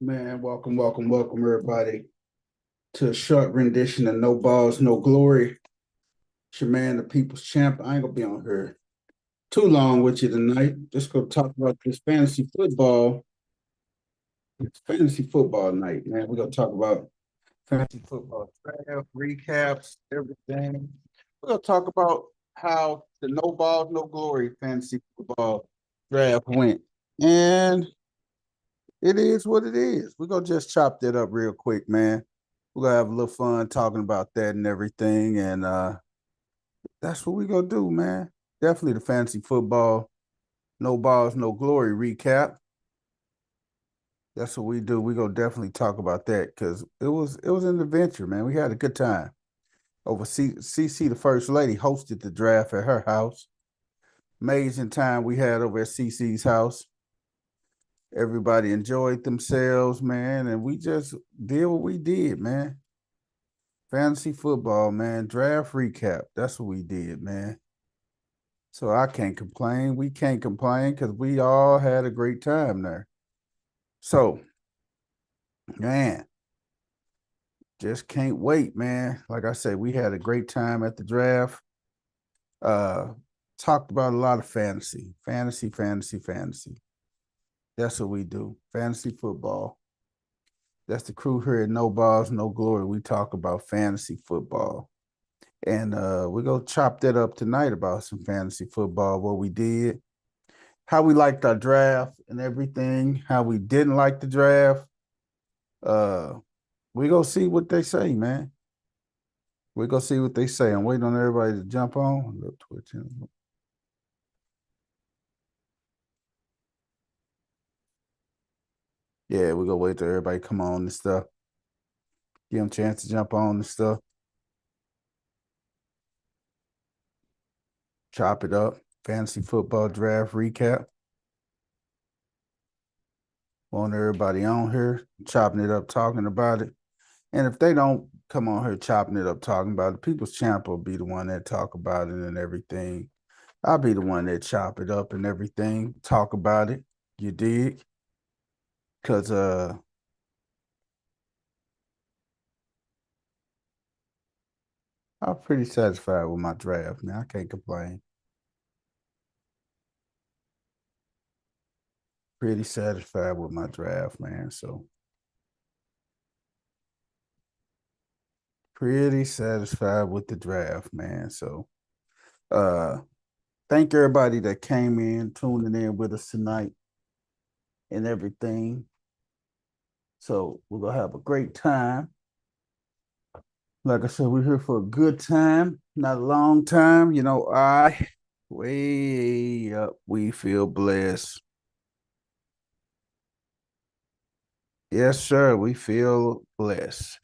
Man, welcome, everybody, to a short rendition of No Balls, No Glory. It's your man, the People's Champ. I ain't gonna be on here too long with you tonight. Just gonna talk about this fantasy football. It's fantasy football night, man. We're gonna talk about fantasy football draft, recaps, everything. We're gonna talk about how the No Balls, No Glory fantasy football draft went. And it is what it is. We're gonna just chop that up real quick, man. We're gonna have a little fun talking about that and everything. And that's what we're gonna do, man. Definitely the fantasy football, no balls, no glory recap. That's what we do. We're gonna definitely talk about that because it was an adventure, man. We had a good time. Over CC, the first lady, hosted the draft at her house. Amazing time we had over at CC's house. Everybody enjoyed themselves, man, and we just did what we did, man. Fantasy football, man. Draft recap. That's what we did, man. So I can't complain. We can't complain because we all had a great time there. So, man, just can't wait, man. Like I said, we had a great time at the draft. Uh, Talked about a lot of fantasy. That's what we do. Fantasy football. That's the crew here at No Balls, No Glory. We talk about fantasy football. And we're gonna chop that up tonight about some fantasy football, what we did, how we liked our draft and everything, how we didn't like the draft. Uh we gonna see what they say, man. We gonna see what they say. I'm waiting on everybody to jump on. Look, Twitch. Yeah, we gonna wait till everybody come on and stuff. Give them a chance to jump on and stuff. Chop it up. Fantasy football draft recap. Want everybody on here, chopping it up, talking about it. And if they don't come on here chopping it up, talking about it, People's Champ will be the one that talk about it and everything. I'll be the one that chop it up and everything, talk about it. You dig? Cause I'm pretty satisfied with my draft, man. I can't complain. Pretty satisfied with my draft, man. So pretty satisfied with the draft, man. So uh thank everybody that came in, tuning in with us tonight and everything. So we're gonna have a great time. Like I said, we're here for a good time, not a long time. I way up. We feel blessed. Yes, sir. We feel blessed.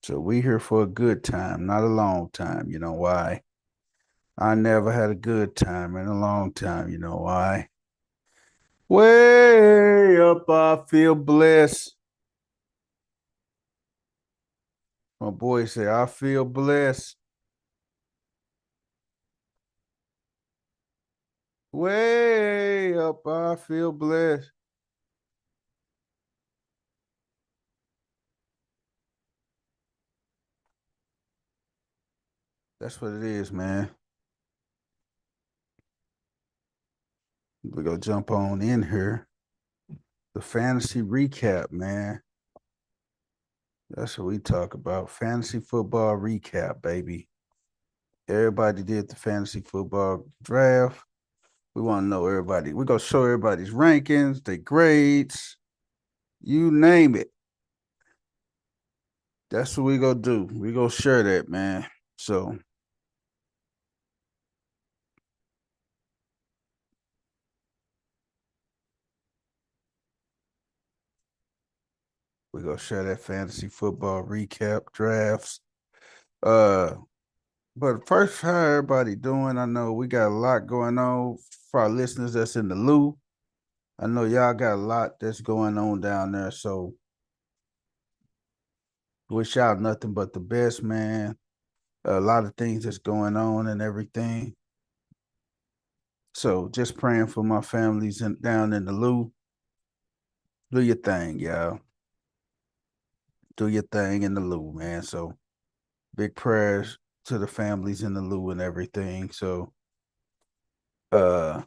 So we here for a good time, not a long time. You know why? I never had a good time in a long time. You know why? Way up, I feel blessed. My boy say, I feel blessed. Way up, I feel blessed. That's what it is, man. We're gonna jump on in here. The fantasy recap, man. That's what we talk about. Fantasy football recap, baby. Everybody did the fantasy football draft. We want to know everybody. We're gonna show everybody's rankings, their grades, you name it. That's what we gonna do. We gonna share that, man. So we gonna share that fantasy football recap drafts. Uh, but first, how everybody doing? I know we got a lot going on for our listeners that's in the loop. I know y'all got a lot that's going on down there. So wish y'all nothing but the best, man. A lot of things that's going on and everything. So just praying for my families down in the Lou. Do your thing, y'all. Do your thing in the Lou, man. So big prayers to the families in the Lou and everything. So that's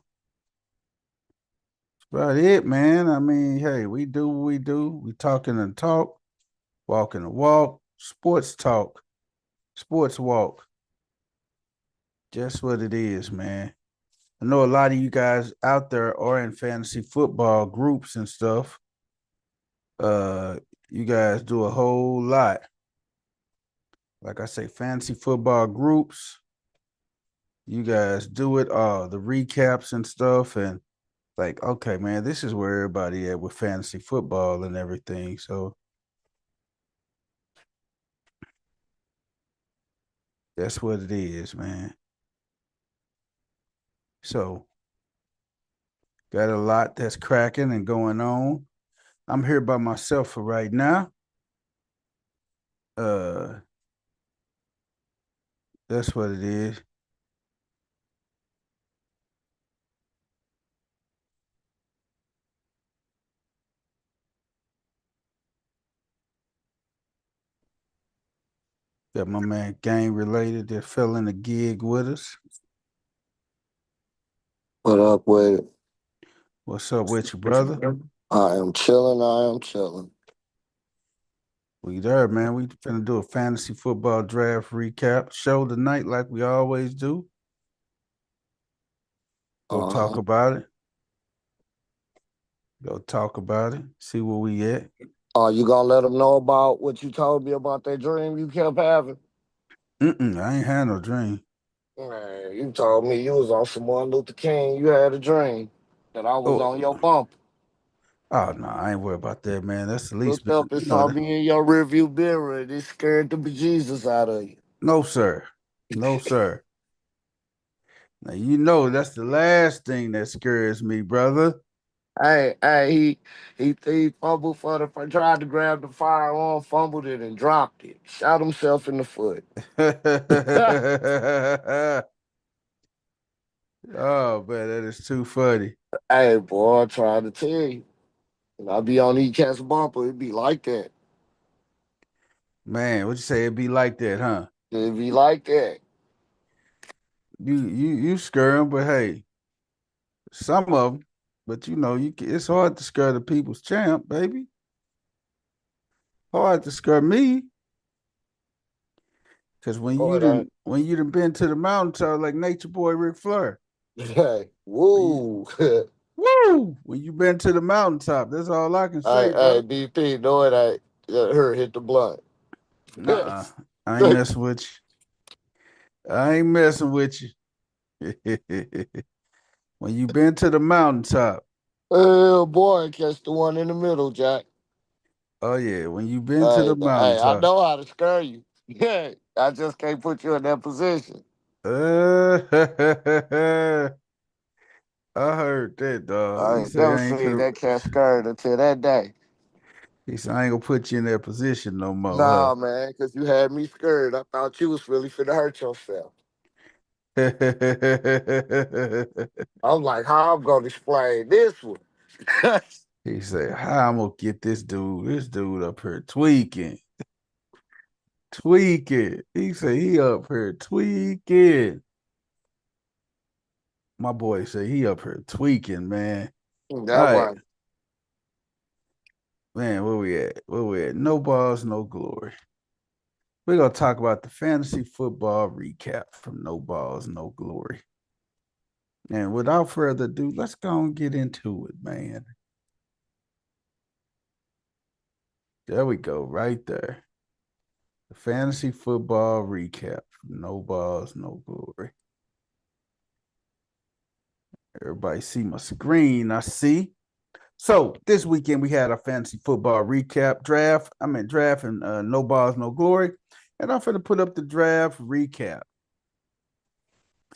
about it, man. I mean, hey, we do what we do. We talking and talk, walking the walk, sports talk, sports walk. Just what it is, man. I know a lot of you guys out there are in fantasy football groups and stuff. Uh, you guys do a whole lot. Like I say, fantasy football groups. You guys do it all, the recaps and stuff, and like, okay, man, this is where everybody at with fantasy football and everything. So that's what it is, man. So got a lot that's cracking and going on. I'm here by myself for right now. Uh, that's what it is. Got my man Gang Related that fell in the gig with us. What up with it? What's up with you, brother? I am chilling. I am chilling. We there, man. We finna do a fantasy football draft recap show tonight, like we always do. Go talk Uh-huh. about it. Go talk about it. See where we at. Are you gonna let them know about what you told me about that dream you kept having? I ain't had no dream. Man, you told me you was on some Martin Luther King. You had a dream that I was Oh, on your bumper. oh no, I ain't worried about that, man. That's the least Looked bit. up and You know saw that. me in your rearview mirror, and it scared the bejesus out of you. No, sir. No, sir. Now you know that's the last thing that scares me, brother. Hey, he fumbled tried to grab the firearm, fumbled it, and dropped it. Shot himself in the foot. Oh man, that is too funny. Hey, boy, I tried to tell you. And I be on each cat's bumper, it be like that. Man, what you say it be like that, huh? It be like that. You scare them, but hey, some of them. But you know, it's hard to scare the people's champ, baby. Hard to scare me. Cause Boy, that when you done been to the mountaintop like Nature Boy Ric Flair, hey, when you woo. woo, when you been to the mountaintop, that's all I can say, Hey, bro. DP, know it ain't. Her hit the blunt. Uh-uh. I ain't messing with you. I ain't messing with you. When you been to the mountaintop, Oh boy, catch the one in the middle, Jack. oh yeah, when you been to the Hey, I mountaintop. know how to scare you. Yeah, I just can't put you in that position. I heard that, dog. I He ain't say never I ain't seen finna. that cat scared until that day. He said I ain't gonna put you in that position no more, Nah, man, because you had me scared. I thought you was really finna hurt yourself. huh? I'm like, how I'm gonna explain this one? He said, "How I'm gonna get this dude? This dude up here tweaking, tweaking." He said he up here tweaking. My boy said he up here tweaking, man. All That right, one. man. Where we at? Where we at? No balls, no glory. We're gonna talk about the fantasy football recap from No Balls, No Glory. And without further ado, let's go and get into it, man. There we go, right there. The fantasy football recap from No Balls, No Glory. Everybody see my screen. I see. So this weekend we had a fantasy football recap draft. I mean draft and No Balls, No Glory. And I'm gonna put up the draft recap.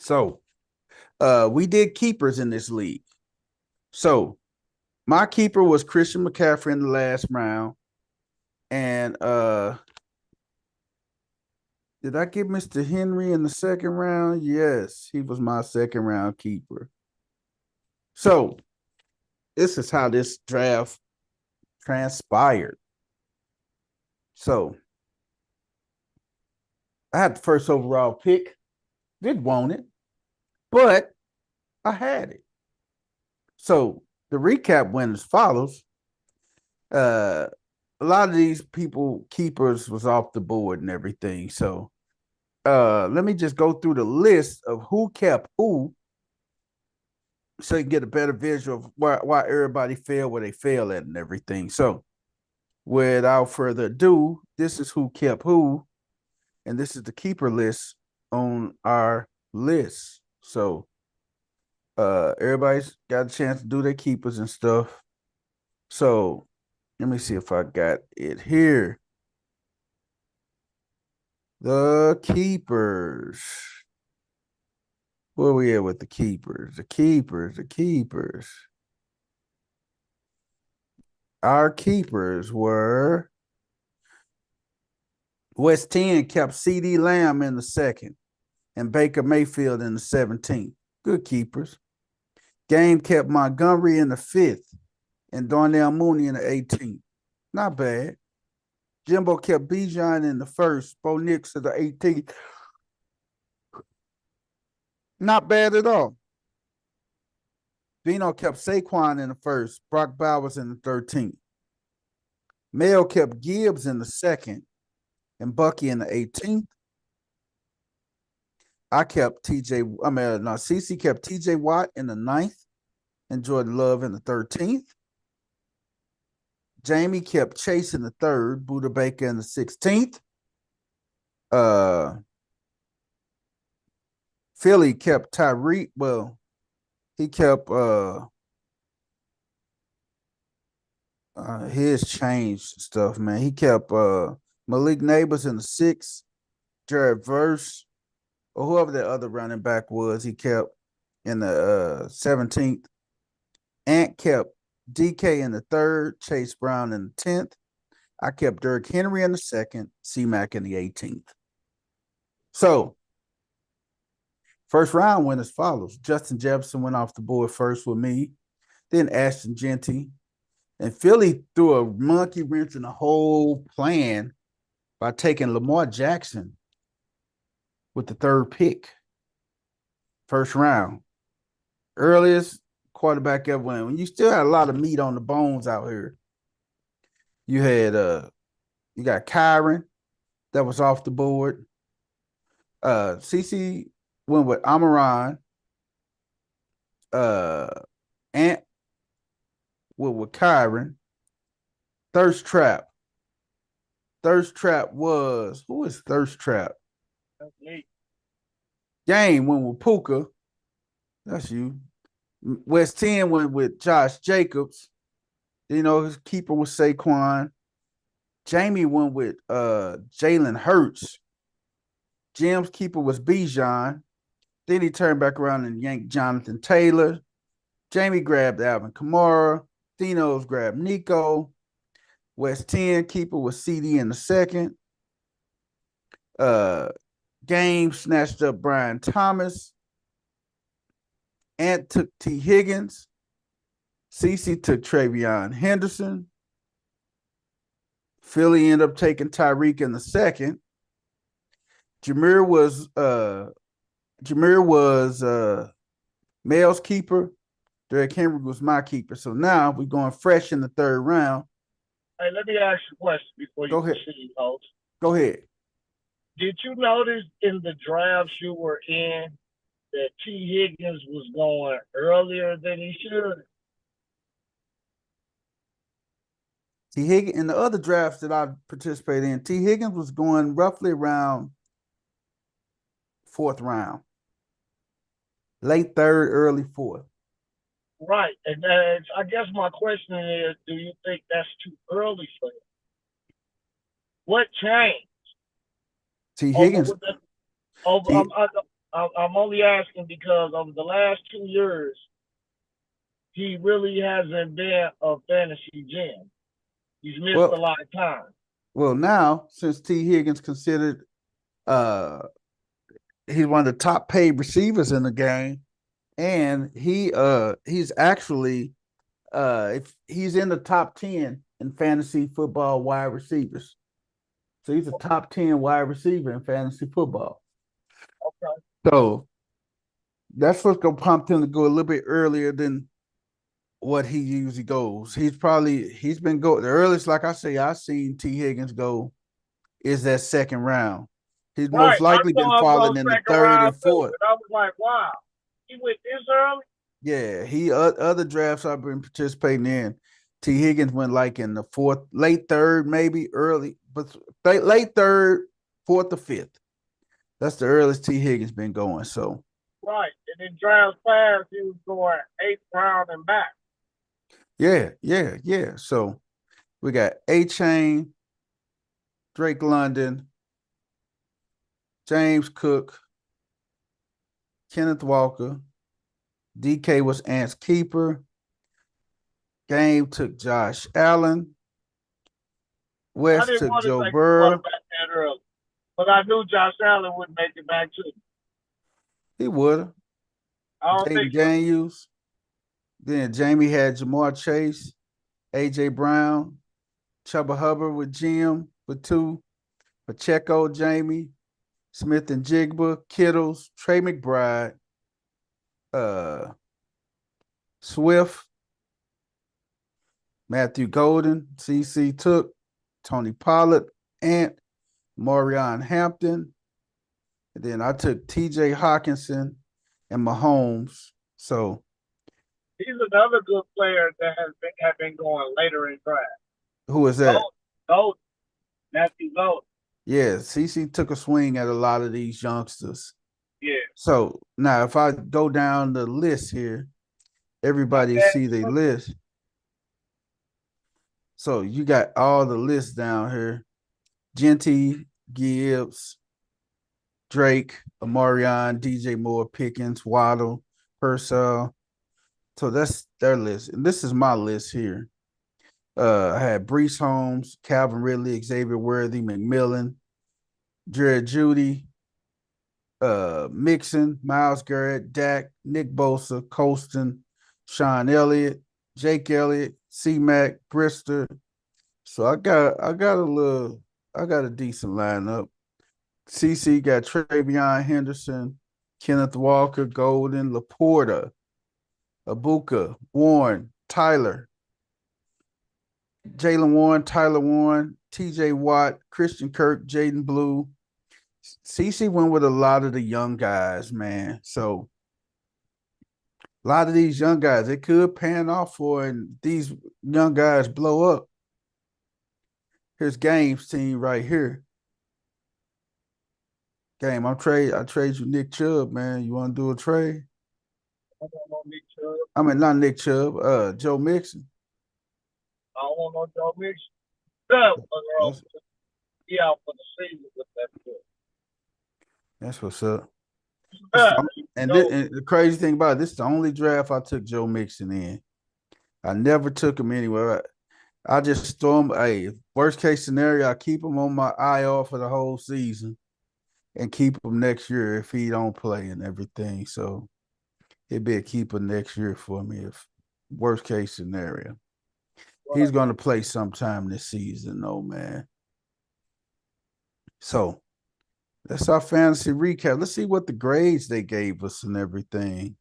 So we did keepers in this league. So my keeper was Christian McCaffrey in the last round. And did I get Mr. Henry in the second round? Yes, he was my second round keeper. So this is how this draft transpired. So I had the first overall pick. Didn't want it, but I had it. So the recap went as follows. A lot of these people, keepers, was off the board and everything. So let me just go through the list of who kept who so you can get a better visual of why everybody fell where they fell at and everything. So without further ado, this is who kept who, and this is the keeper list on our list. So everybody's got a chance to do their keepers and stuff. So let me see if I got it here. The keepers. Where we at with the keepers? The keepers. Our keepers were West 10 kept CeeDee Lamb in the 2nd and Baker Mayfield in the 17th. Good keepers. Game kept Montgomery in the 5th and Darnell Mooney in the 18th. Not bad. Jimbo kept Bijan in the 1st, Bo Nix in the 18th. Not bad at all. Vino kept Saquon in the 1st, Brock Bowers in the 13th. Mel kept Gibbs in the 2nd and Bucky in the 18th. CC kept TJ Watt in the 9th and Jordan Love in the 13th. Jamie kept Chase in the 3rd, Buda Baker in the 16th. Philly kept Tyreek. Well, he kept his changed stuff, man. He kept Malik Neighbors in the 6th, Jared Verse, or whoever the other running back was, he kept in the 17th. Ant kept DK in the 3rd, Chase Brown in the 10th. I kept Derrick Henry in the 2nd, C-Mac in the 18th. So, first round went as follows. Justin Jefferson went off the board first with me, then Ashton Genty. And Philly threw a monkey wrench in the whole plan by taking Lamar Jackson with the 3rd pick. First round. Earliest quarterback ever went. When you still had a lot of meat on the bones out here. You had you got Kyron that was off the board. CC went with Amaron. Ant went with Kyron. Thirst Trap. Thirst Trap was, who is Thirst Trap? That's me. Game went with Puka. That's you. West 10 went with Josh Jacobs. You know, his keeper was Saquon. Jamie went with Jalen Hurts. Jim's keeper was Bijan. Then he turned back around and yanked Jonathan Taylor. Jamie grabbed Alvin Kamara. Dino's grabbed Nico. West 10 keeper was CD in the 2nd. Game snatched up Brian Thomas. Ant took T. Higgins. CC took Travion Henderson. Philly ended up taking Tyreek in the 2nd. Jameer was Mel's keeper. Derrick Henry was my keeper. So now we're going fresh in the 3rd round. Hey, let me ask you a question before you proceed, host. Go ahead. Did you notice in the drafts you were in that T. Higgins was going earlier than he should? T. Higgins, in the other drafts that I participated in, T. Higgins was going roughly around 4th round. Late 3rd, early 4th. Right. And I guess my question is, do you think that's too early for him? What changed? T. Higgins. I'm only asking because over the last 2 years, he really hasn't been a fantasy gem. He's missed a lot of time. Well, now, since T. Higgins considered he's one of the top paid receivers in the game, and he's actually if he's in the top 10 in fantasy football wide receivers. So he's a top 10 wide receiver in fantasy football. Okay. So that's what's gonna prompt him to go a little bit earlier than what he usually goes. He's been go the earliest, like I say, I've seen T. Higgins go is that second round. He's most Right. I likely been saw him go falling in the second third round and too, fourth. and I was like, wow, he went this early. Yeah, he other drafts I've been participating in. T. Higgins went like in the fourth, late third, maybe early, but late third, fourth or fifth. That's the earliest T. Higgins been going. So Right. And then draft past, he was going 8th round and back. yeah. So we got A-Chain, Drake London, James Cook, Kenneth Walker. DK was Ant's keeper. Game took Josh Allen. I West didn't took want to Joe take the Burrow. quarterback that early, but I knew Josh Allen wouldn't make it back too. He would have. I don't Jaden think so. Daniels. Then Jamie had Jamar Chase, AJ Brown, Chuba Hubbard with Jim with 2, Pacheco, Jamie, Smith and Jigba, Kittles, Trey McBride, uh, Swift, Matthew Golden, CC Took, Tony Pollard, Ant, Marion Hampton. And then I took TJ Hawkinson and Mahomes. So He's another good player that have been going later in draft. who is that? Golden. Matthew Golden. Yeah, CC took a swing at a lot of these youngsters. Yeah. So now if I go down the list here, everybody see the list. So you got all the lists down here. Genty, Gibbs, Drake, Amarion, DJ Moore, Pickens, Waddle, Purcell. So that's their list. And this is my list here. I had Brees Holmes, Calvin Ridley, Xavier Worthy, McMillan, Jared Judy, Mixon, Miles Garrett, Dak, Nick Bosa, Colston, Sean Elliott, Jake Elliott, C-Mac, Brister. So I got a decent lineup. CC got Travion Henderson, Kenneth Walker, Golden, Laporta, Abuka, Warren, Tyler, Jalen Warren, Tyler Warren, TJ Watt, Christian Kirk, Jaden Blue. CC went with a lot of the young guys, man. So a lot of these young guys, it could pan off for, and these young guys blow up. Here's Game's team right here. Game, I trade you Nick Chubb, man. You want to do a trade? I don't want Nick Chubb. I mean, not Nick Chubb, Joe Mixon. I don't want no Joe Mixon. No, he out for the season with that good. That's what's up. And No. the crazy thing about it, this is the only draft I took Joe Mixon in. I never took him anywhere. I just throw him. Hey, worst case scenario, I keep him on my IR for the whole season, and keep him next year if he don't play and everything. So it'd be a keeper next year for me. If worst case scenario, he's going to play sometime this season, though, man. So that's our fantasy recap. Let's see what the grades they gave us and everything.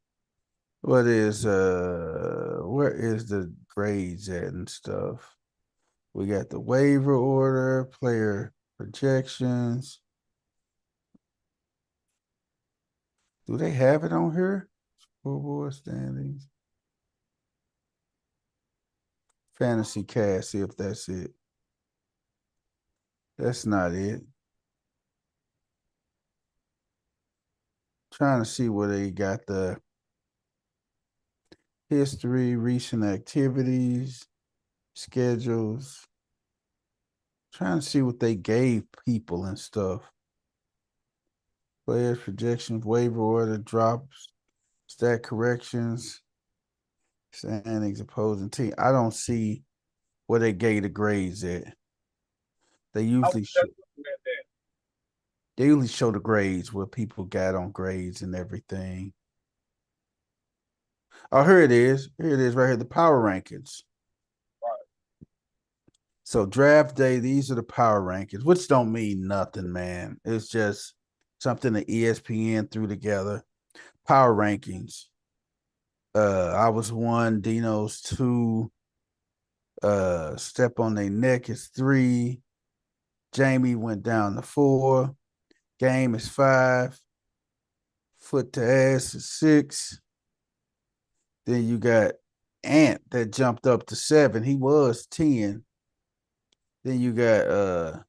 Where is the grades at and stuff? We got the waiver order, player projections. Do they have it on here? Scoreboard standings. Fantasy cast, see if that's it. That's not it. Trying to see where they got the history, recent activities, schedules. Trying to see what they gave people and stuff. Players, projections, waiver order, drops, stat corrections, standings, opposing team. I don't see where they gave the grades at. They usually show the grades where people got on grades and everything. Oh, here it is. Here it is right here, the power rankings. Right. So draft day, these are the power rankings, which don't mean nothing, man. It's just something that ESPN threw together. Power rankings. I was 1, Dino's 2, Step on Their Neck is 3, Jamie went down to 4, Game is 5, Foot to Ass is 6. Then you got Ant that jumped up to 7. He was 10. Then you got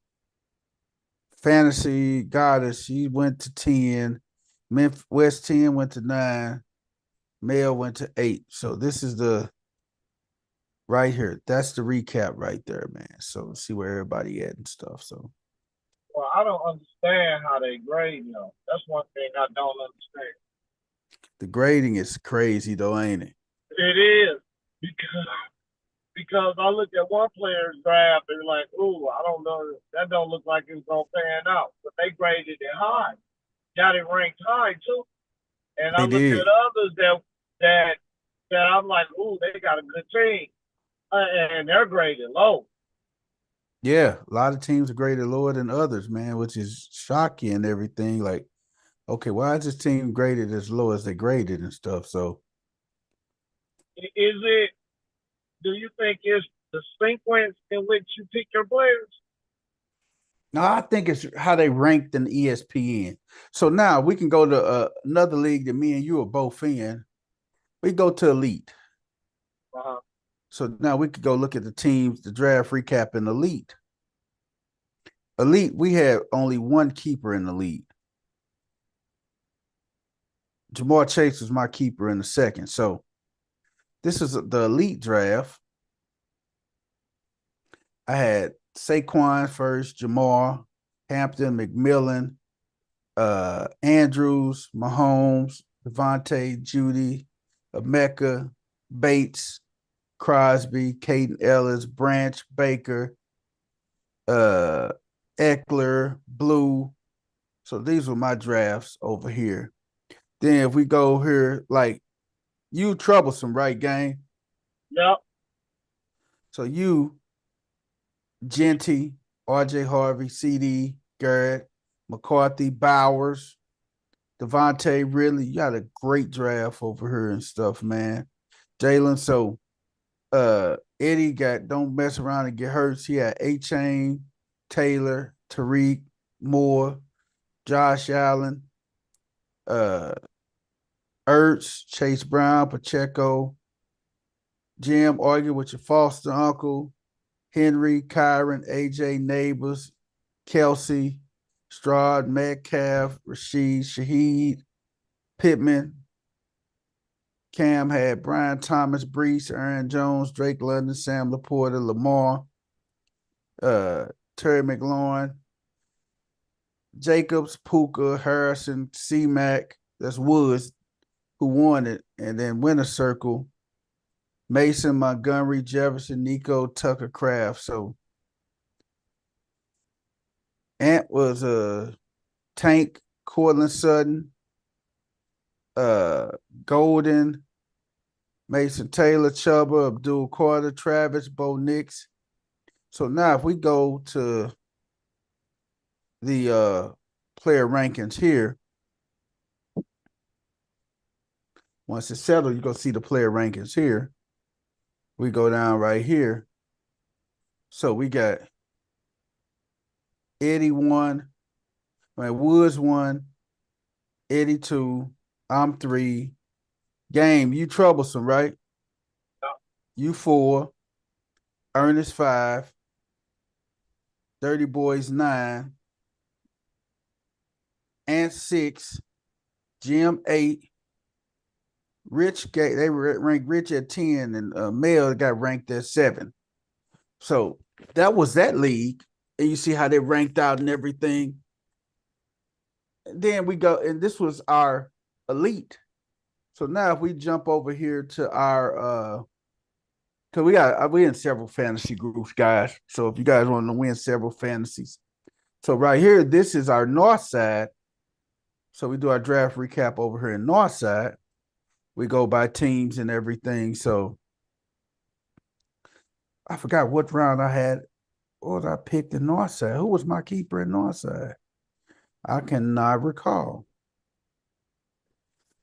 Fantasy Goddess. She went to 10. West 10 went to 9. Mel went to 8. So this is the right here. That's the recap right there, man. So see where everybody at and stuff. So Well, I don't understand how they grade them. That's one thing I don't understand. the grading is crazy though, ain't it? It is because I look at one player's draft and like, ooh, I don't know, that don't look like it's gonna pan out. But they graded it high, got it ranked high too. And I They look did. at others that I'm like, ooh, they got a good team, and they're graded low. Yeah, a lot of teams are graded lower than others, man, which is shocking and everything. Like, okay, why is this team graded as low as they graded and stuff? So Is it? Do you think it's the sequence in which you pick your players? no, I think it's how they ranked in ESPN. So now we can go to another league that me and you are both in. We go to Elite. Uh-huh. So now we could go look at the teams, the draft recap in Elite. Elite, we had only one keeper in the league. Jamar Chase was my keeper in the second. So this is the Elite draft. I had Saquon first, Jamar, Hampton, McMillan, Andrews, Mahomes, Devontae, Judy, Emeka, Bates, Crosby, Caden Ellis, Branch, Baker, Eckler, Blue. So these were my drafts over here. Then if we go here, like you troublesome, right, gang? Yep. So you, Genty, RJ Harvey, CD, Garrett, McCarthy, Bowers, Devontae, really, you got a great draft over here and stuff, man. Jalen, so Eddie got don't mess around and get hurt. He had A-Chain, Taylor, Tariq, Moore, Josh Allen, Ertz, Chase Brown, Pacheco, Jim, argue with your foster uncle, Henry, Kyron, AJ, Neighbors, Kelsey, Stroud, Metcalf, Rashid, Shaheed, Pittman. Cam had Brian Thomas, Brees, Aaron Jones, Drake London, Sam Laporta, Lamar, Terry McLaurin, Jacobs, Puka, Harrison, C-Mac, that's Woods, who won it, and then winner circle, Mason, Montgomery, Jefferson, Nico, Tucker, Kraft. So Ant was a Tank, Cortland Sutton, Golden, Mason Taylor, Chuba, Abdul Carter, Travis, Bo Nix. So now if we go to the player rankings here, once it's settled, you're gonna see the player rankings here. We go down right here. So we got Eddie 1, Woods 1, Eddie 2, I'm 3. Game, you troublesome, right? Yeah. You 4, Ernest 5, Dirty Boys 9, Ant 6, Jim 8, Rich they ranked Rich at 10, and Mel got ranked at 7. So that was that league. And you see how they ranked out and everything. And then we go, and this was our Elite. So now if we jump over here to our because we in several fantasy groups, guys. So if you guys want to win several fantasies. So right here, this is our North side. So we do our draft recap over here in North side. we go by teams and everything. So I forgot what round I had. What I picked in Northside. Who was my keeper in Northside? I cannot recall.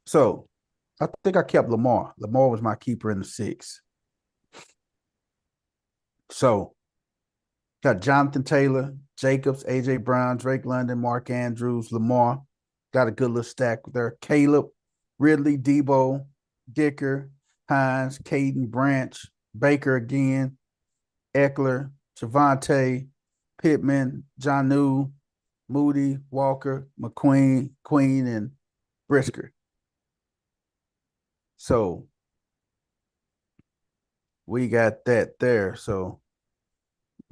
So I think I kept Lamar. Lamar was my keeper in the 6. So got Jonathan Taylor, Jacobs, AJ Brown, Drake London, Mark Andrews, Lamar. Got a good little stack there. Caleb, Ridley, Debo, Dicker, Hines, Caden, Branch, Baker again, Eckler, Javante, Pittman, Jonnu, Moody, Walker, McQueen, Queen, and Brisker. So we got that there. So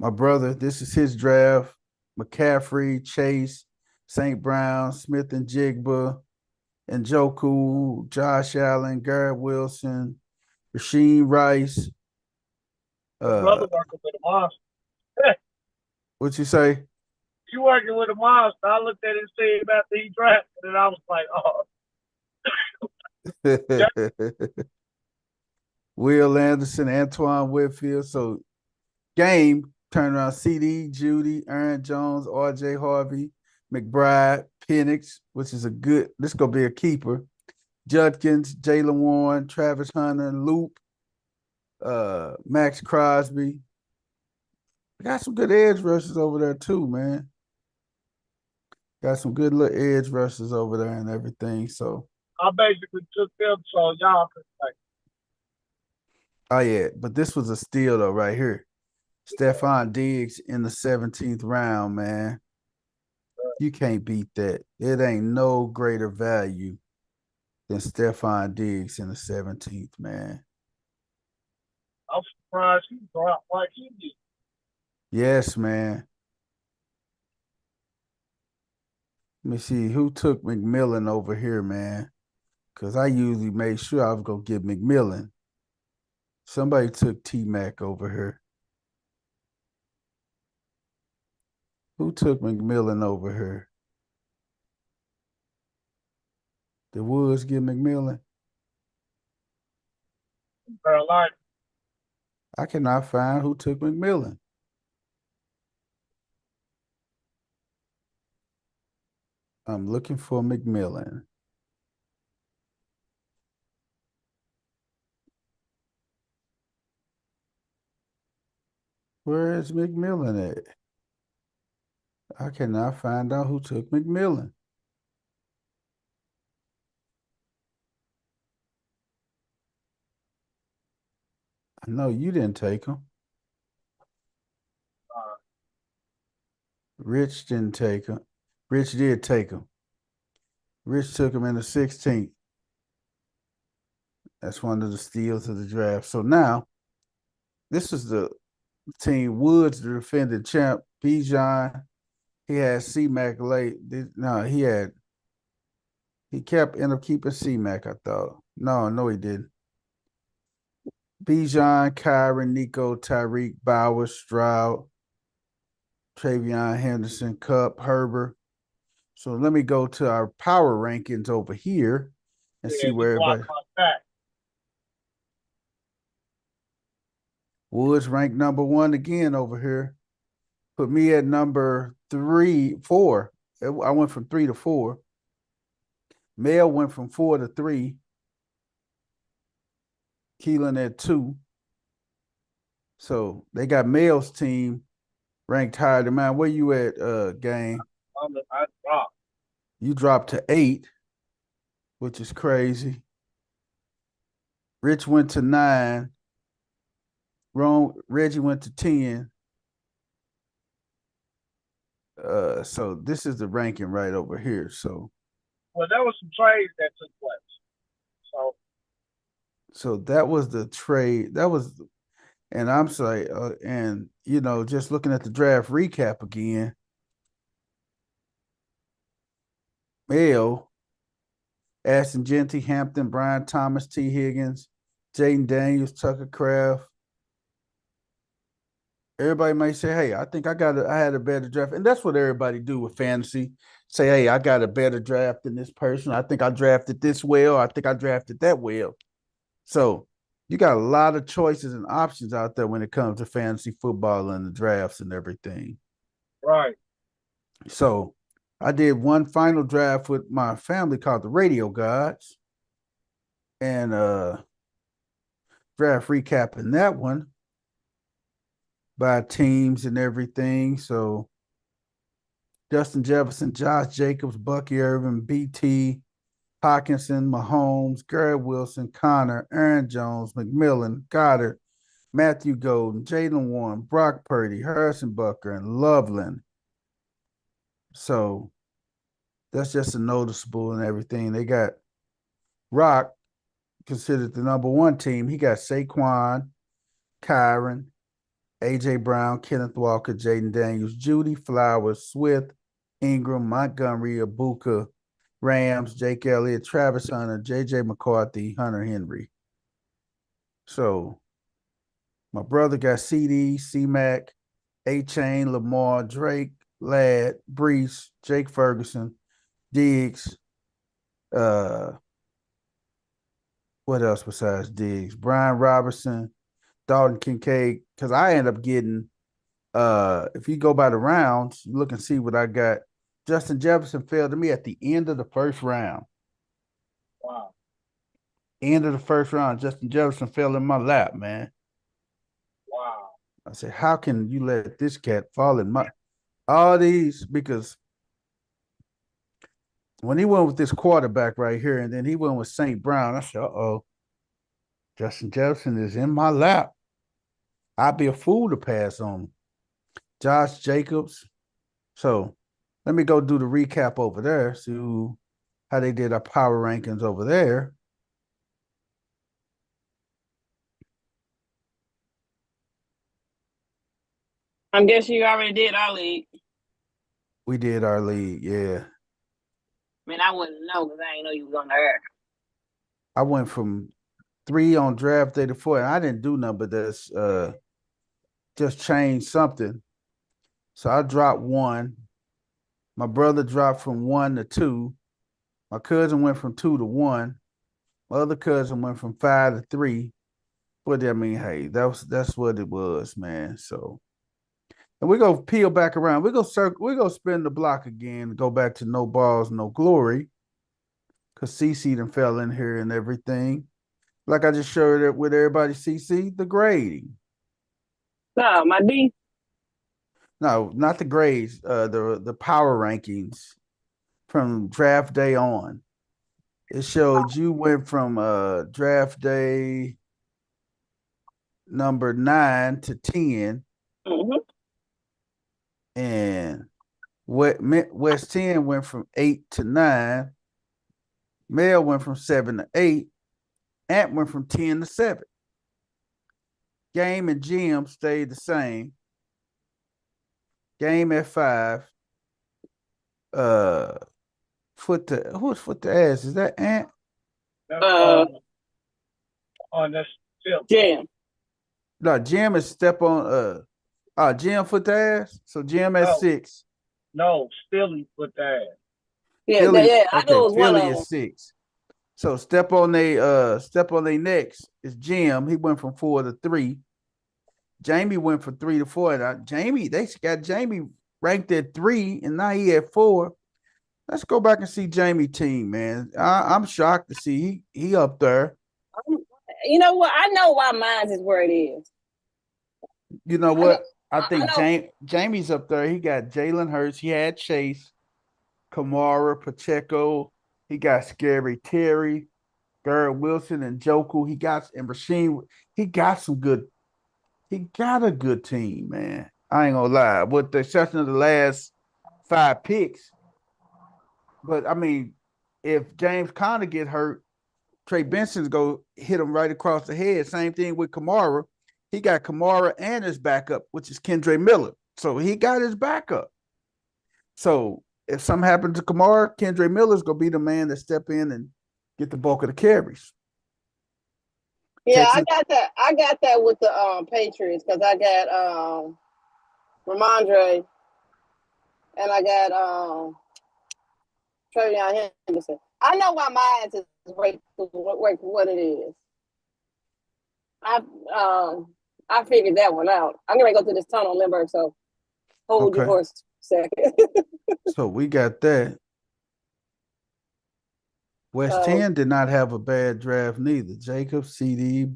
my brother, this is his draft. McCaffrey, Chase, St. Brown, Smith and Jigba, Njoku, Josh Allen, Garrett Wilson, Rasheed Rice. Your brother working with a monster. What you say? You working with a monster. I looked at his team after he drafted, and I was like, oh. Will Anderson, Antoine Whitfield. So game turned around CD, Judy, Aaron Jones, RJ Harvey, McBride, Penix, which is this is going to be a keeper. Judkins, Jalen Warren, Travis Hunter, Loop, Max Crosby. We got some good edge rushers over there too, man. Got some good little edge rushers over there and everything. So I basically took them so y'all could like. Oh yeah, but this was a steal though, right here. Stephon Diggs in the 17th round, man. You can't beat that. It ain't no greater value than Stephon Diggs in the 17th, man. I'm surprised he dropped like he did. Yes, man. Let me see who took McMillan over here, man. Because I usually made sure I was going to get McMillan. Somebody took T-Mac over here. Who took McMillan over here? Did Woods get McMillan? Carolina. I cannot find who took McMillan. I'm looking for McMillan. Where is McMillan at? I cannot find out who took McMillan. I know you didn't take him. Rich didn't take him. Rich did take him. Rich took him in the 16th. That's one of the steals of the draft. So now, this is the team. Woods, the defending champ. Bijan, he had C-Mac late. No, he ended up keeping C-Mac, I thought. No, he didn't. Bijan, Kyron, Nico, Tyreek, Bowers, Stroud, Travion Henderson, Cup, Herbert. So let me go to our power rankings over here and see where everybody. Woods ranked number 1 again over here. Put me at number 4. I went from 3 to 4. Mel went from 4 to 3. Keelan at 2. So they got Mel's team ranked higher than mine. Where you at, gang? I dropped. You dropped to 8, which is crazy. Rich went to 9. Reggie went to 10. So this is the ranking right over here. So well, there was some trades that took place. So that was the trade. That was, and I'm sorry, and just looking at the draft recap again. Male, Ashton Genty, Hampton, Brian Thomas, T. Higgins, Jaden Daniels, Tucker Kraft. Everybody might say, hey, I think I had a better draft. And that's what everybody do with fantasy. say, hey, I got a better draft than this person. I think I drafted this well. I think I drafted that well. So you got a lot of choices and options out there when it comes to fantasy football and the drafts and everything. Right. So I did one final draft with my family called the Radio Gods. And draft recap in that one by teams and everything. So Justin Jefferson, Josh Jacobs, Bucky Irvin, BT, Hawkinson, Mahomes, Garrett Wilson, Connor, Aaron Jones, McMillan, Goddard, Matthew Golden, Jalen Warren, Brock Purdy, Harrison Butker, and Loveland. So that's just a noticeable and everything. They got Rock, considered the number one team. He got Saquon, Kyron, A.J. Brown, Kenneth Walker, Jaden Daniels, Judy, Flowers, Swift, Ingram, Montgomery, Ibuka, Rams, Jake Elliott, Travis Hunter, J.J. McCarthy, Hunter Henry. So my brother got CD, C-Mac, A-Chain, Lamar, Drake, Ladd, Brees, Jake Ferguson, Diggs, what else besides Diggs? Brian Robertson, Dalton Kincaid. Because I end up getting, if you go by the rounds, you look and see what I got. Justin Jefferson fell to me at the end of the first round. Wow. End of the first round, Justin Jefferson fell in my lap, man. Wow. I said, how can you let this cat fall in my all these? Because when he went with this quarterback right here, and then he went with St. Brown, I said, uh-oh, Justin Jefferson is in my lap. I'd be a fool to pass on him. Josh Jacobs. So let me go do the recap over there, see how they did our power rankings over there. I guess you already did our league. We did our league, yeah. I mean, I wouldn't know because I didn't know you was on the air. I went from 3 on draft day to 4, and I didn't do nothing but this, just change something. So I dropped 1. My brother dropped from 1 to 2. My cousin went from 2 to 1. My other cousin went from 5 to 3. But I mean, hey, that's what it was, man. So, and we go peel back around. We go spin the block again. Go back to no balls, no glory. Cause CC done fell in here and everything. Like I just showed it with everybody. CC the grading. No, my D. No, not the grades. The power rankings from draft day on. It showed you went from draft day number 9 to 10. Mm-hmm. And West 10 went from 8 to 9. Mel went from 7 to 8. Ant went from 10 to 7. Game and Jim stayed the same. Game at 5. Foot to ass? Is that Ant? That's Phil. Jam. No, Jim is step on Jim foot to ass. So Jim at No. 6. No, Philly put that. Yeah, Philly, yeah. I know it was Philly one of them. is 6. So step on they next is Jim. He went from 4 to 3. Jamie went from 3 to 4. And they got Jamie ranked at 3, and now he at 4. Let's go back and see Jamie team, man. I'm shocked to see he up there. You know what? I know why mine is where it is. You know what? I think Jamie's up there. He got Jalen Hurts. He had Chase, Kamara, Pacheco. He got Scary Terry, Garrett Wilson, and Joku. He got and Rasheed. He got some good. He got a good team, man. I ain't gonna lie. With the exception of the last 5 picks. But I mean, if James Conner get hurt, Trey Benson's go hit him right across the head. Same thing with Kamara. He got Kamara and his backup, which is Kendre Miller. So he got his backup. So if something happened to Kamara, Kendre Miller's gonna be the man to step in and get the bulk of the carries. Yeah, Texas. I got that with the Patriots because I got Ramondre and I got Travion Henderson. I know why mine is right for what it is. I figured that one out. I'm gonna go through this tunnel, Lindbergh, so hold your Okay. horse a second. So we got that. West 10 did not have a bad draft neither. Jacob, CD.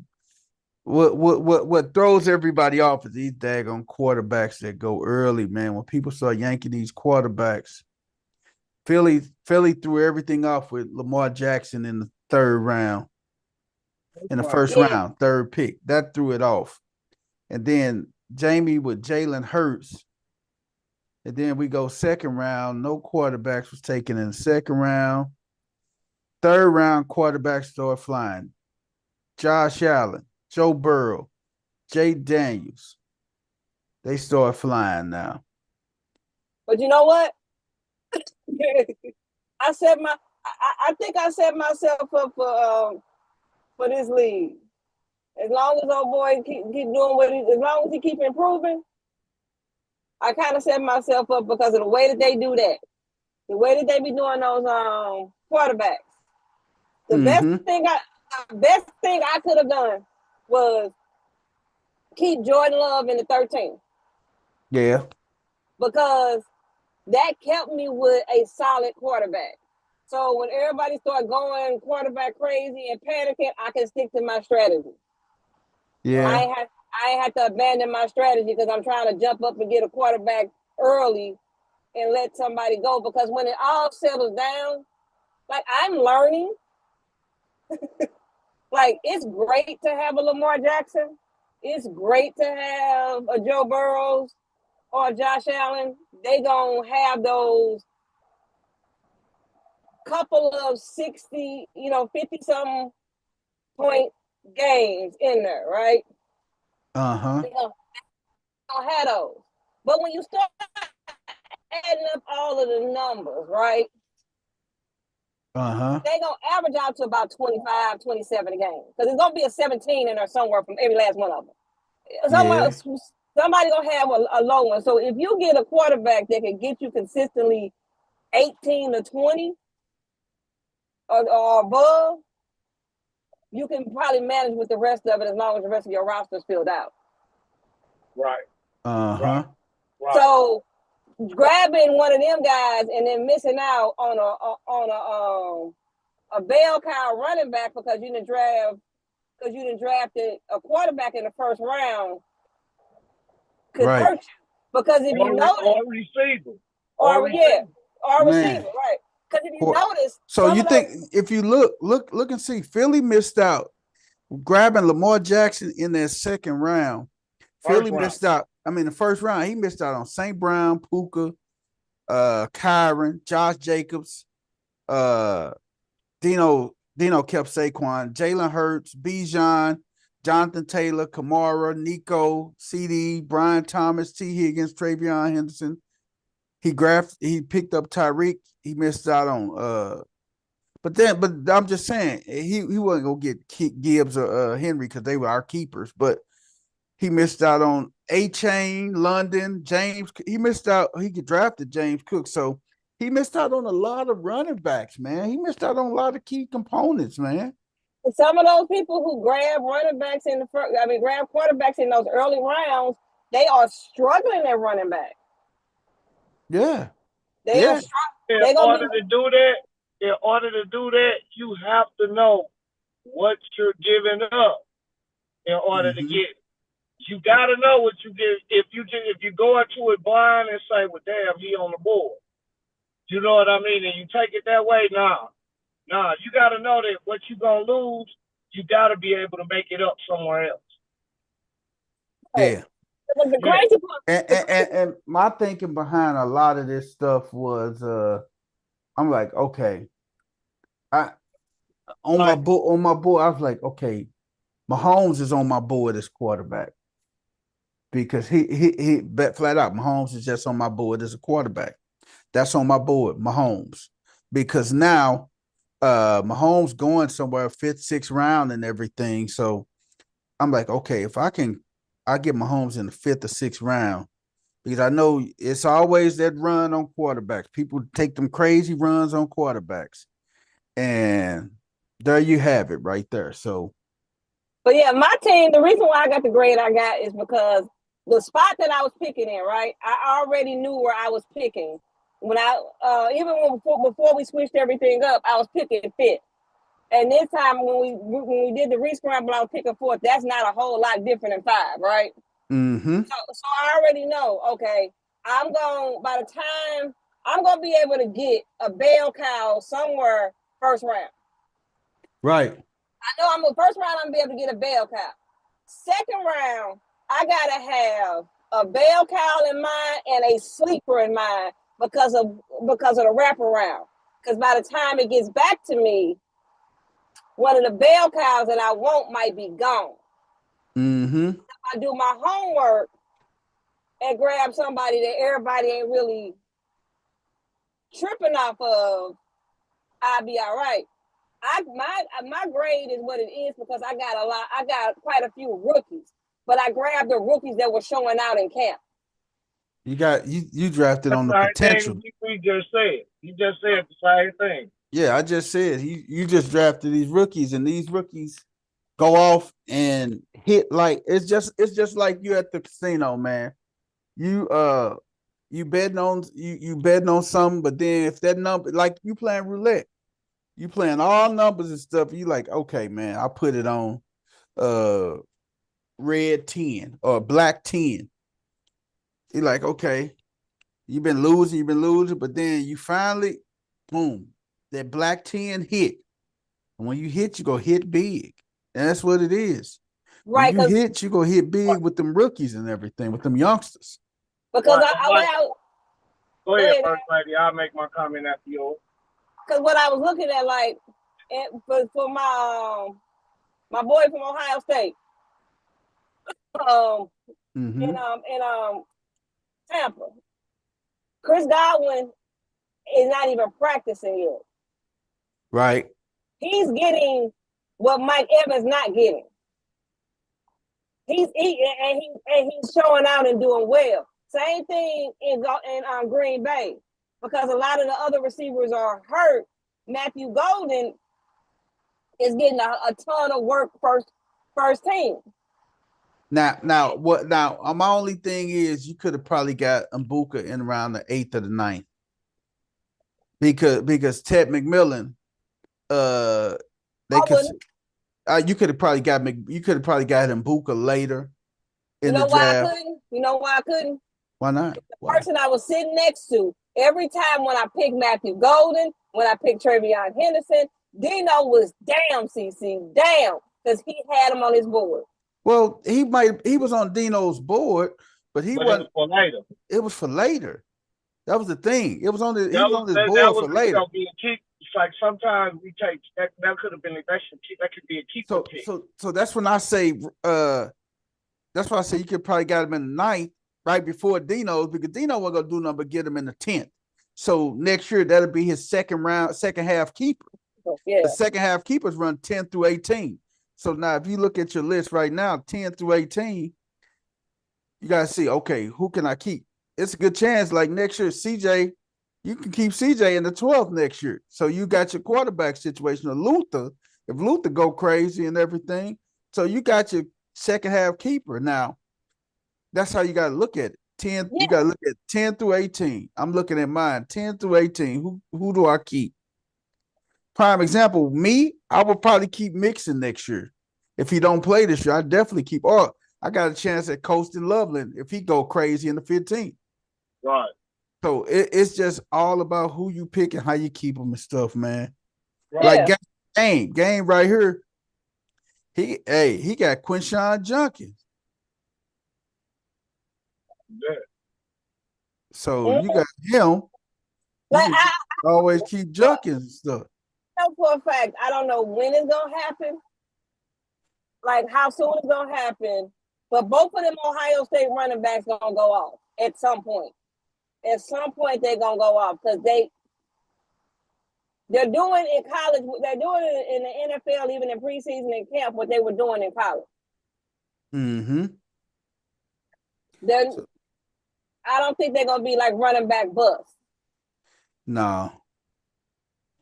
What throws everybody off is these daggone quarterbacks that go early, man. When people start yanking these quarterbacks, Philly threw everything off with Lamar Jackson in the third round, in the first round, third pick. That threw it off. And then Jamie with Jalen Hurts. And then we go second round. No quarterbacks was taken in the second round. Third round, quarterbacks start flying. Josh Allen, Joe Burrow, Jay Daniels. They start flying now. But you know what? I think I set myself up for this league. As long as old boy keep doing as long as he keep improving, I kind of set myself up because of the way that they do that. The way that they be doing those quarterbacks. The best thing I could have done was keep Jordan Love in the 13th. Yeah. Because that kept me with a solid quarterback. So when everybody started going quarterback crazy and panicking, I can stick to my strategy. Yeah. I had to abandon my strategy because I'm trying to jump up and get a quarterback early and let somebody go. Because when it all settles down, like I'm learning. Like it's great to have a Lamar Jackson. It's great to have a Joe Burrows or Josh Allen. They gonna have those couple of 60, 50-something point games in there, right? They gonna have those. But when you start adding up all of the numbers, right? They gonna average out to about 25, 27 a game. Because it's gonna be a 17 in there somewhere from every last one of them. Somebody gonna have a low one. So if you get a quarterback that can get you consistently 18 to 20 or above, you can probably manage with the rest of it as long as the rest of your roster is filled out. Right. Right. So grabbing one of them guys and then missing out on a bell cow running back because you didn't drafted a quarterback in the first round could hurt you. Because if you notice, or receiver, right? Because if you notice, so you think if you look and see, Philly missed out grabbing Lamar Jackson in that second round. Philly missed out. I mean, the first round, he missed out on St. Brown, Puka, Kyron, Josh Jacobs, Dino kept Saquon, Jalen Hurts, Bijan, Jonathan Taylor, Kamara, Nico, CD, Brian Thomas, T. Higgins, Travion Henderson. He picked up Tyreek. He missed out on but I'm just saying he wasn't gonna get Gibbs or Henry because they were our keepers, but he missed out on A-Chain, London, James. He missed out. He could drafted James Cook, so he missed out on a lot of running backs, man. He missed out on a lot of key components, man. Some of those people who grab running backs grab quarterbacks in those early rounds, they are struggling at running back. Yeah. In order to do that, you have to know what you're giving up in order to get it. You got to know what you get. If you go into it blind and say, well, damn, he on the board. You know what I mean? And you take it that way, nah. You got to know that what you're going to lose, you got to be able to make it up somewhere else. Yeah. And my thinking behind a lot of this stuff was, I'm like, okay, on my board, I was like, okay, Mahomes is on my board as quarterback because he bet flat out Mahomes is just on my board as a quarterback. That's on my board, Mahomes, because now Mahomes going somewhere 5th, 6th round and everything. So I'm like, okay, if I get Mahomes in the 5th or 6th round, because I know it's always that run on quarterbacks. People take them crazy runs on quarterbacks, and there you have it right there. So, but yeah, my team. The reason why I got the grade I got is because the spot that I was picking in, right? I already knew where I was picking when before we switched everything up. I was picking fifth. And this time when we did the re-scramble, I was picking fourth. That's not a whole lot different than 5, right? mm-hmm. So I already know, okay, by the time I'm gonna be able to get a bell cow somewhere first round. Right. I know first round I'm gonna be able to get a bell cow. Second round, I gotta have a bell cow in mind and a sleeper in mind because of the wraparound. Because by the time it gets back to me, one of the bell cows that I want might be gone. Mm-hmm. If I do my homework and grab somebody that everybody ain't really tripping off of, I'll be all right. My grade is what it is because I got quite a few rookies, but I grabbed the rookies that were showing out in camp. You drafted on the potential. We just said. You just said the same thing. Yeah, I just said you just drafted these rookies, and these rookies go off and hit like it's just like you at the casino, man. You betting on you betting on something, but then if that number, like you playing roulette, you playing all numbers and stuff, you like, okay, man, I put it on red 10 or black 10. You're like, okay, you've been losing, but then you finally, boom, that black 10 hit. And when you hit, you go hit big. And that's what it is. Right. When you hit, you go hit big with them rookies and everything, with them youngsters. Because go ahead, First Lady. I'll make my comment after yours. Because what I was looking at, like, for my boy from Ohio State, in Tampa, Chris Godwin is not even practicing yet. Right. He's getting what Mike Evans not getting. He's showing out and doing well. Same thing in Green Bay, because a lot of the other receivers are hurt. Matthew Golden is getting a ton of work first team. Now, my only thing is you could have probably got Mbuka in around the 8th or the 9th. Because Ted McMillan, you could have probably got Mbuka later in the draft. You know why I couldn't? Why not? The person I was sitting next to, every time when I picked Matthew Golden, when I picked TreVeyon Henderson, Dino was damn, CC, damn, because he had him on his board. Well, he was on Dino's board, but wasn't. It was for later. It was for later. That was the thing. It was on his board for later. It's like sometimes we take that could have been that could be a keeper pick. So that's when I say that's why I say you could probably got him in the 9th, right before Dino's, because Dino wasn't gonna do nothing but get him in the 10th. So next year that'll be his second half keeper. Yeah. The second half keepers run 10 through 18. So now if you look at your list right now, 10 through 18, you gotta see, okay, who can I keep? It's a good chance, like next year, CJ, you can keep CJ in the 12th next year. So you got your quarterback situation of Luther. If Luther go crazy and everything, so you got your second half keeper. Now, that's how you got to look at it. 10, yeah. You got to look at 10 through 18. I'm looking at mine, 10 through 18. Who do I keep? Prime example, me, I will probably keep Mixon next year. If he don't play this year, I definitely keep. Or I got a chance at Colston Loveland if he go crazy in the 15th. Right. So it's just all about who you pick and how you keep them and stuff, man. Right. Like game right here. He got Quinshawn Junkins. Yeah. So you got him. Like I always keep Junkins and stuff. I know for a fact, I don't know when it's gonna happen, like how soon it's gonna happen, but both of them Ohio State running backs gonna go off at some point. At some point they're gonna go off because they're doing in college, they're doing it in the NFL, even in preseason and camp, what they were doing in college. Mm-hmm. I don't think they're gonna be like running back bust. No.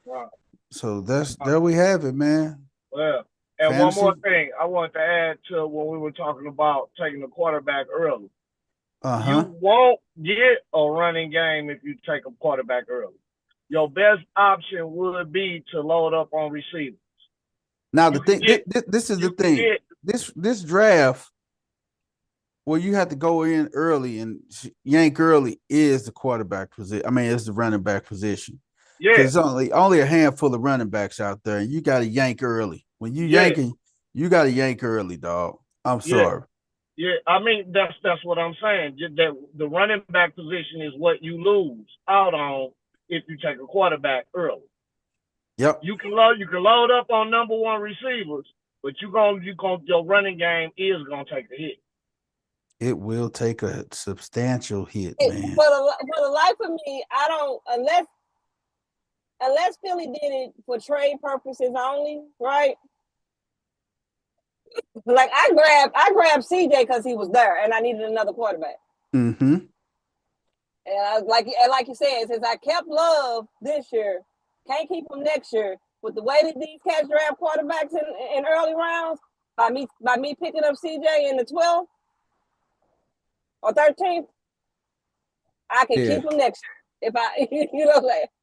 Wow. So there we have it, man. Well, and Fantasy. one more thing I want to add to when we were talking about taking the quarterback early. You won't get a running game if you take a quarterback early. Your best option would be to load up on receivers. Now the thing, this is the thing. This draft, where you have to go in early and yank early, is the quarterback position. I mean, it's the running back position. Yeah, because only a handful of running backs out there, and you got to yank early. When you yanking, you got to yank early, dog. I'm sorry. Yeah, I mean that's what I'm saying. That the running back position is what you lose out on if you take a quarterback early. Yep. You can load up on number one receivers, but your running game is gonna take a hit. It will take a substantial hit, man. For the life of me, I don't unless Philly did it for trade purposes only, right? Like I grabbed CJ because he was there and I needed another quarterback. Mm-hmm. And I was like you said, since I kept Love this year, can't keep him next year. With the way that these cats draft quarterbacks in early rounds, by me picking up CJ in the 12th or 13th, I can keep him next year. If I,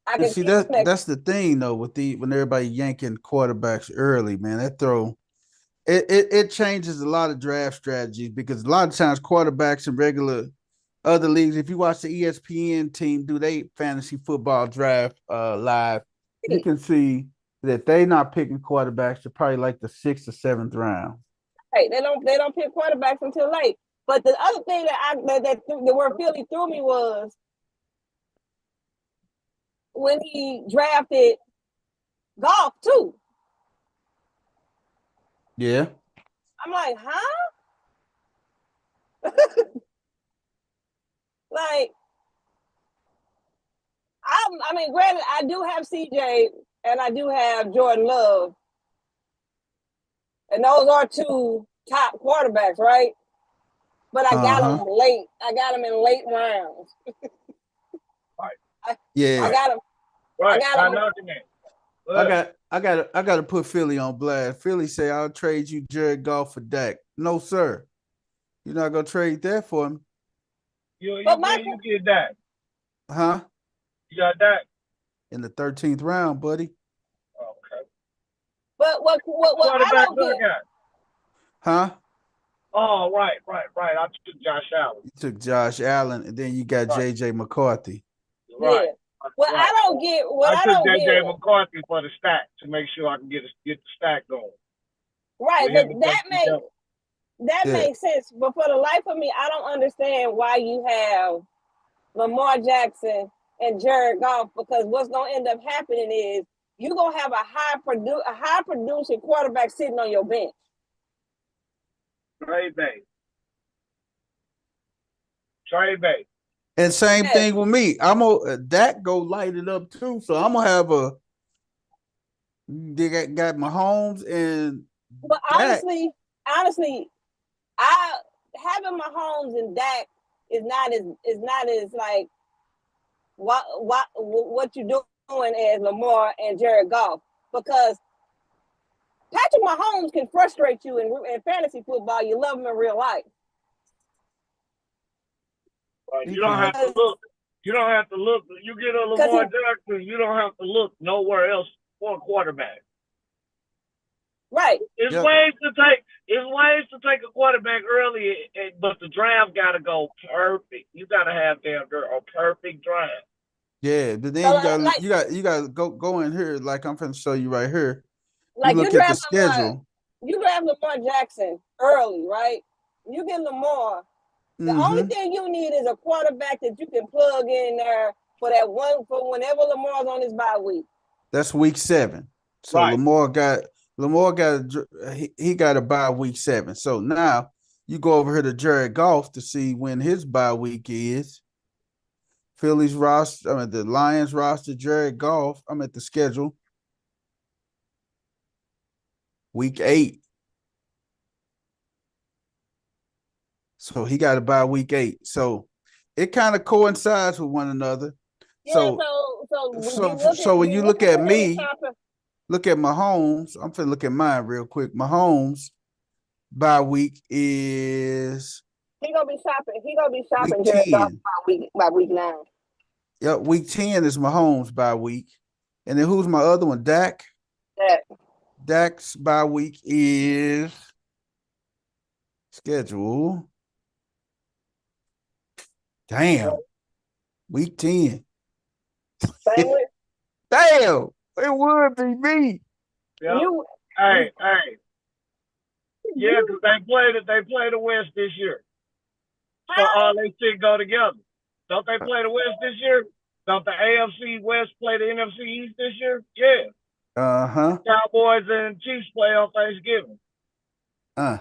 I can see that's the thing though with when everybody yanking quarterbacks early, man. That throw it changes a lot of draft strategies because a lot of times quarterbacks in regular other leagues, if you watch the ESPN team do they fantasy football draft live, you can see that they not picking quarterbacks to probably like the 6th or 7th round. Hey, they don't pick quarterbacks until late. But the other thing that where Philly threw me was when he drafted Goff too. Yeah. I'm like, huh? Like, I mean, granted, I do have CJ and I do have Jordan Love. And those are two top quarterbacks, right? But I got them late. I got them in late rounds. Right. I got them. Right. I got to put Philly on blast. Philly say I'll trade you Jared Goff for Dak. No, sir. You're not gonna trade that for him. You get that. Huh? You got that in the 13th round, buddy. Okay. But what I don't get. Huh? Oh, right. I took Josh Allen. You took Josh Allen, and then you got JJ McCarthy. Right. Yeah. Well, right. I don't get what I took JJ McCarthy for the stack to make sure I can get the stack going. Right, but that makes sense. But for the life of me, I don't understand why you have Lamar Jackson and Jared Goff, because what's gonna end up happening is you're gonna have a high producing quarterback sitting on your bench. Trade bait. And same thing with me. Dak go light it up too. So I'm gonna have they got Mahomes and. But honestly, I having Mahomes and Dak is not as like what you're doing as Lamar and Jared Goff, because Patrick Mahomes can frustrate you in fantasy football. You love him in real life. Right. You don't have to look. You get a Lamar Jackson, you don't have to look nowhere else for a quarterback. Right. It's ways to take a quarterback early, but the draft got to go perfect. You got to have a perfect draft. Yeah, but then you got to go in here, like I'm going to show you right here. Like you look at the schedule. You draft Lamar Jackson early, right? You get Lamar. The only thing you need is a quarterback that you can plug in there for whenever Lamar's on his bye week. That's week 7. So right. Lamar got a bye week 7. So now you go over here to Jared Goff to see when his bye week is. Philly's roster, the Lions roster, Jared Goff. I'm at the schedule. Week 8. So he got a bye week 8. So it kind of coincides with one another. Yeah, So when you look at me, look at Mahomes. I'm finna look at mine real quick. Mahomes bye week is he gonna be shopping. He gonna be shopping week here 10. by week 9. Yep, week 10 is Mahomes bye week. And then who's my other one? Dak. Dak's bye week is schedule. Damn. Week 10. Damn. It would be me. Yep. Hey. Yeah, because they play the West this year. So all they shit go together. Don't they play the West this year? Don't the AFC West play the NFC East this year? Yeah. Uh-huh. Cowboys and Chiefs play on Thanksgiving. Yeah.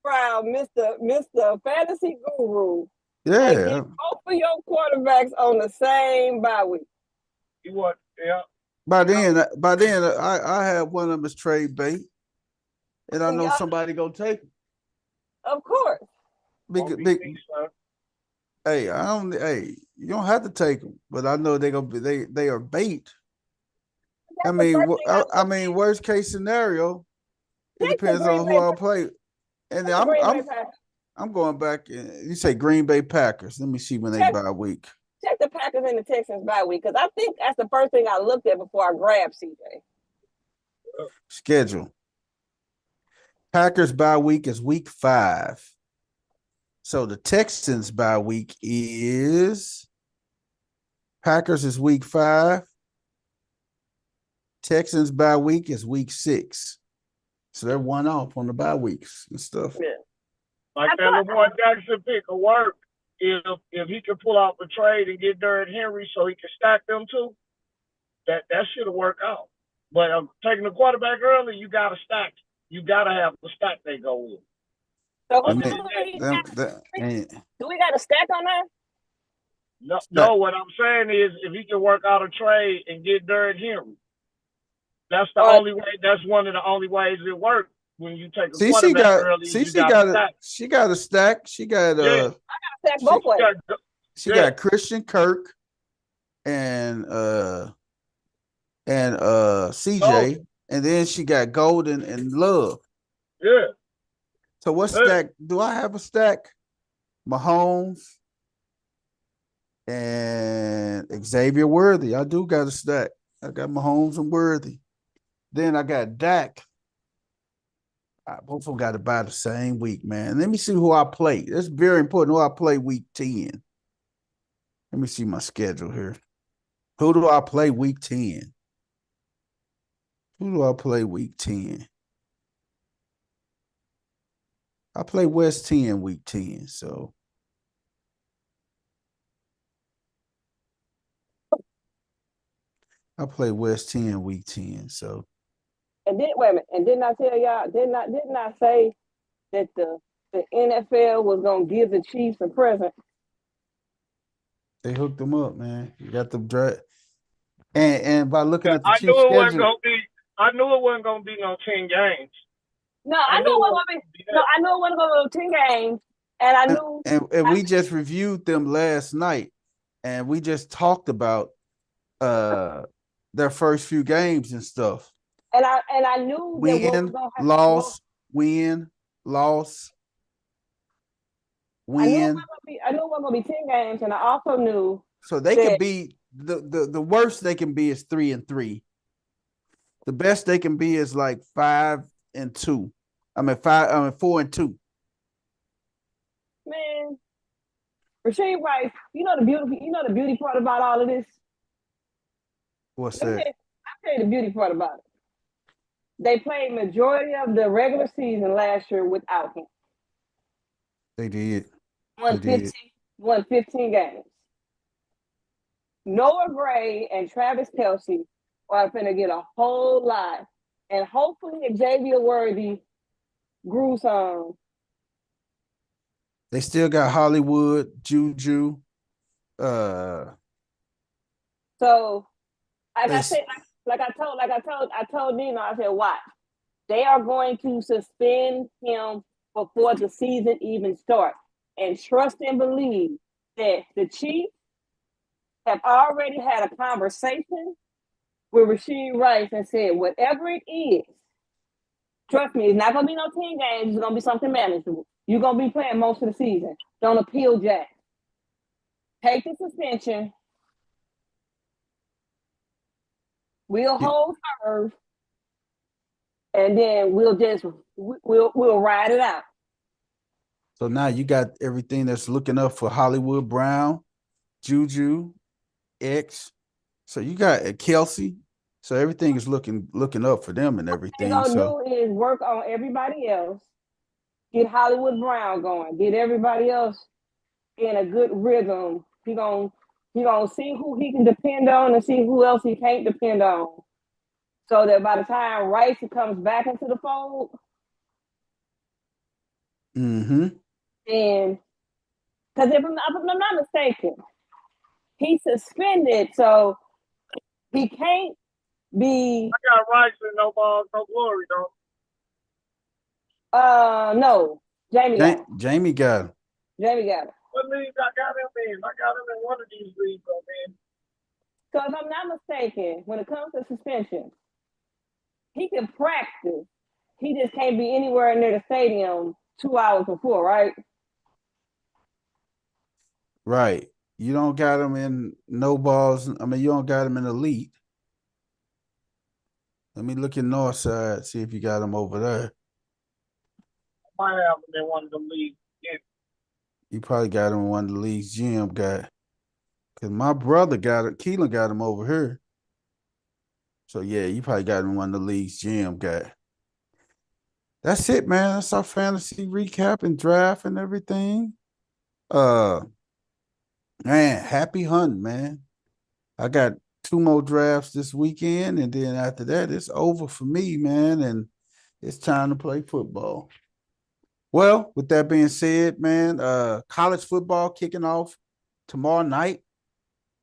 Proud, Mr. Fantasy Guru. Yeah. Both of your quarterbacks on the same bye week. You what? Yeah. By then, I had one of them as trade bait, and I know somebody gonna take him. Of course. Hey, you don't have to take them, but I know they are bait. I mean, worst case scenario, it depends on who I play. And I'm going back. You say Green Bay Packers. Let me see when they bye week. Check the Packers and the Texans bye week, because I think that's the first thing I looked at before I grabbed CJ. Schedule. Packers bye week is week 5. So the Texans bye week is Packers is week 5. Texans bye week is week 6. So they're one off on the bye weeks and stuff. Yeah. Like that Lamar Jackson pick will work if he can pull off a trade and get Derrick Henry so he can stack them too. That should have worked out. But taking the quarterback early, you got to stack. You got to have the stack they go with. So do we got a stack on that? No. What I'm saying is, if he can work out a trade and get Derrick Henry, that's the only way. That's one of the only ways it works. When you take a quarterback early, she got a stack. She got a stack. She got I got a stack both ways. She got Christian Kirk and CJ, and then she got Golden and Love. Yeah. So what stack? Do I have a stack? Mahomes and Xavier Worthy. I do got a stack. I got Mahomes and Worthy. Then I got Dak. Both of them got to buy the same week, man. Let me see who I play. That's very important who I play week 10. Let me see my schedule here. Who do I play week 10? Who do I play week 10? I play West 10 week 10, so. I play West 10 week 10, so. And then wait a minute. And didn't I tell y'all? Didn't I say that the NFL was gonna give the Chiefs a present? They hooked them up, man. You got them draft. And by looking at the Chiefs schedule, I knew it wasn't gonna be no 10 games. No, I knew it wasn't gonna be. No, I knew it wasn't gonna be 10 games, and I knew. And we just reviewed them last night, and we just talked about their first few games and stuff. And I knew win, loss, win, loss, win. I knew it wasn't gonna be 10 games, and I also knew. So they could be the worst they can be is 3-3. The best they can be is like 5-2. 4-2. Man, Rasheed Rice, you know the beauty part about all of this. What's that? I'll tell you the beauty part about it. They played majority of the regular season last year without him. They did. Won 15 games. Noah Gray and Travis Kelce are going to get a whole lot. And hopefully Xavier Worthy grew some. They still got Hollywood, Juju. So I told Nino, I said, watch. They are going to suspend him before the season even starts. and trust and believe that the Chiefs have already had a conversation with Rashid Rice and said, whatever it is, trust me, it's not going to be no 10 games. It's going to be something manageable. You're going to be playing most of the season. Don't appeal Jack. Take the suspension. We'll hold serve. And then we'll ride it out. So now you got everything that's looking up for Hollywood Brown, Juju, X. So you got Kelsey. So everything is looking up for them and everything. What they're gonna do is work on everybody else, get Hollywood Brown going, get everybody else in a good rhythm. He gonna see who he can depend on and see who else he can't depend on. So that by the time Rice comes back into the fold, and because if I'm not mistaken, he's suspended, so he can't be. I got Rice and no balls, no glory, though. No, Jamie got him. Jamie got him. Jamie got him. What league I got him in? I got him in one of these leagues, man. So if I'm not mistaken, when it comes to suspension, he can practice. He just can't be anywhere near the stadium 2 hours before, right? Right. You don't got him in no balls. I mean, you don't got him in elite. Let me look at Northside, see if you got him over there. I might have him in one of the leagues. Yeah. You probably got him in one of the leagues Jim got. Because my brother got it. Keelan got him over here. So, yeah, you probably got him in one of the leagues Jim got. That's it, man. That's our fantasy recap and draft and everything. Man, happy hunting, man. I got 2 more drafts this weekend, and then after that, it's over for me, man, and it's time to play football. Well, with that being said, man, college football kicking off tomorrow night.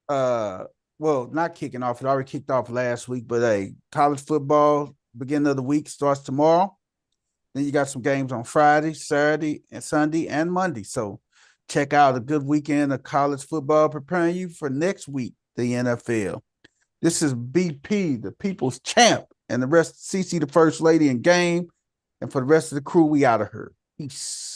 Well, not kicking off. It already kicked off last week, but hey, college football, beginning of the week, starts tomorrow. Then you got some games on Friday, Saturday, and Sunday, and Monday. So check out a good weekend of college football, preparing you for next week, the NFL. This is BP, the people's champ, and the rest, CC, the first lady in game. And for the rest of the crew, we out of here. Peace.